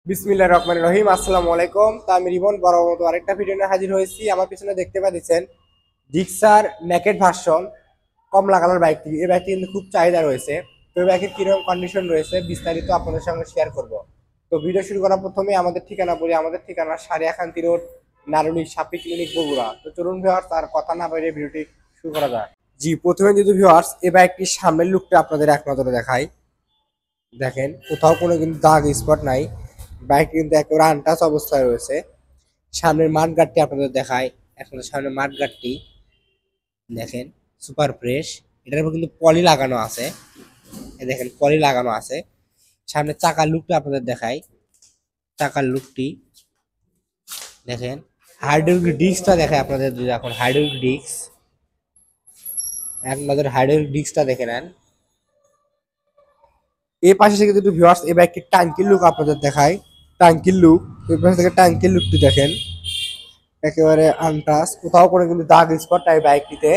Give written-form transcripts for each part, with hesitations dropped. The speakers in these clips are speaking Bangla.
বিসমিল্লাহির রহমানির রহিম। আসসালামু আলাইকুম। তো আমি রিবন বড় মতো আরেকটা ভিডিও নিয়ে হাজির হয়েছি। আমার পিছনে দেখতে পাচ্ছেন জিক্সার নেকেড ভার্সন কমলা কালার বাইকটি। এই বাইকটি কিন্তু খুব চাহিদা রয়েছে। তো এই বাইকের কিরকম কন্ডিশন রয়েছে বিস্তারিত আপনাদের সঙ্গে শেয়ার করব। তো ভিডিও শুরু করার প্রথমে আমাদের ঠিকানা বলি। আমাদের ঠিকানা সারিয়াখান্তি রোড, নারুলি সাপি ক্লিনিক, বগুড়া। তো চলুন ভিউয়ার্স, আর কথা না বাইরে ভিডিওটি শুরু করা যায়। জি, প্রথমে যদি ভিউয়ার্স এই বাইকটির সামনের লুকটা আপনাদের এক নজরে দেখাই। দেখেন, কোথাও কোনো কিন্তু দাগ স্পট নাই। বাইকটি কিন্তু একেবারে আনটাচ অবস্থায় রয়েছে। সামনের মাঠগাটটি আপনাদের দেখায়। এখন সামনের মাঠগাটটি দেখেন, সুপার ফ্রেশ। এটার উপর কিন্তু পলি লাগানো আছে। দেখেন, পলি লাগানো আছে। সামনে চাকার লুকটা আপনাদের দেখায়। চাকার লুকটি দেখেন, হাইড্রোলিক ডিস্কটা দেখায় আপনাদের। যদি এখন হাইড্রোলিক ডিস্ক, এক নজর হাইড্রোলিক ডিস্কটা দেখে নেন। এই পাশে থেকে যদি ভিউয়ার্স এই বাইকটির টাঙ্কির লুক আপনাদের দেখায়। টাঙ্কির লুক, এই পাশে থেকে টাঙ্কির লুকটি দেখেন, একেবারে আনটাচ, কোথাও কোনো কিন্তু দাগ স্পট নাই বাইকটিতে।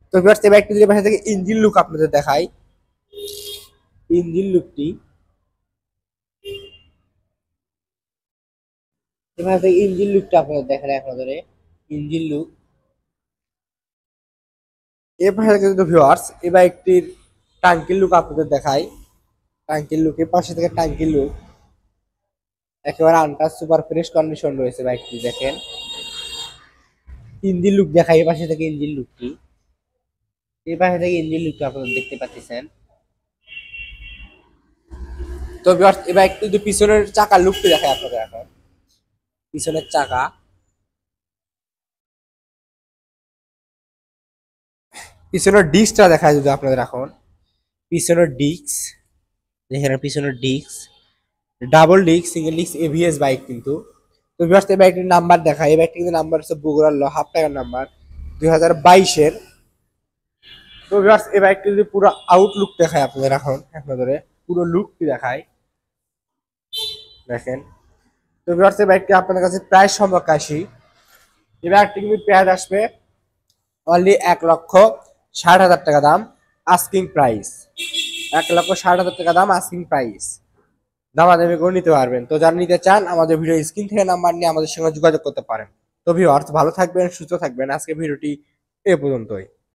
তো ভিউয়ার্স এই বাইকটি যদি পাশে থেকে ইঞ্জিন লুক আপনাদের দেখাই। ইঞ্জিন লুকটি এখানে থেকে ইঞ্জিন লুকটা আপনাদের দেখেন এক নজরে। ইঞ্জিন লুক এর পাশে থেকে যদি ভিউয়ার্স এই বাইকটির টাঙ্কির লুক আপনাদের দেখাই। টাঙ্কির লুক, এর পাশে থেকে টাঙ্কির লুক একেবারে আনটাচ, সুপার ফ্রেশ কন্ডিশন রয়েছে বাইকটি। দেখেন, ইঞ্জিন লুক দেখাই। এই পাশে থেকে ইঞ্জিন লুকটি, এই পাশে থেকে ইঞ্জিন লুকটা আপনারা দেখতে পাচ্ছেন। তো ভিউয়ার্স এই বাইকটি যদি পিছনের চাকার লুকটি দেখায় আপনাদের এখন। পিছনের চাকা, পিছনের ডিস্কটা দেখায় যদি আপনাদের এখন। পিছনের ডিস্ক দেখেন, পিছনের disc double disc, single disc ABS bike কিন্তু। তো ভিউয়ার্স এই বাইকটির নাম্বার দেখায়। এই বাইকটির কিন্তু নাম্বার হচ্ছে বগুড়ার হাফ টাকার নাম্বার 2022-এর। তো ভিউয়ার্স এই বাইকটি যদি পুরো আউটলুক দেখায় আপনাদের এখন আপনাদের, পুরো লুকটি দেখায় দেখেন। তো ভিউয়ার্স এই বাইকটি আপনাদের কাছে প্রায় সমকাশী। এই বাইকটি কিন্তু প্রাইস আসবে অনলি 1,60,000 টাকা দাম, আস্কিং প্রাইস। 1,60,000 টাকা দাম, আস্কিং প্রাইস। দামাদামি করে নিতে পারবেন। তো যারা নিতে চান আমাদের ভিডিও স্ক্রিন থেকে নাম্বার নিয়ে আমাদের সঙ্গে যোগাযোগ করতে পারেন। তো ভিউয়ার্স ভালো থাকবেন, সুস্থ থাকবেন। আজকে ভিডিওটি এ পর্যন্তই।